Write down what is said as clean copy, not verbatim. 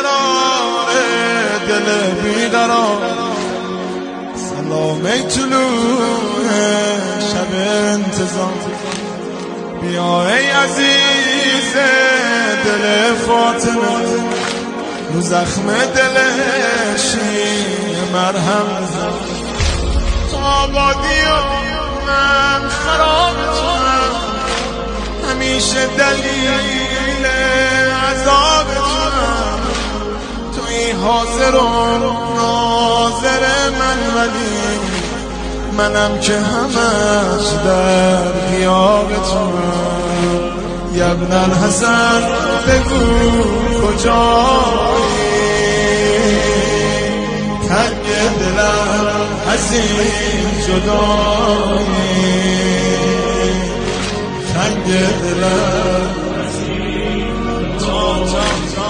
بیقراره دل بیقرار سلام ای طلوع شب انتظار بیا ای عزیز دل فاطمه رو زخم دلش مرهم بزن تو آبادی و من خرابتونم همیشه دلیل عذابتونم توی حاضر و ناظر من ولی منم که همش در غیابتونم یا ابن الحسن بگو کجایی تنگ دلم از این جدایی تنگ دلم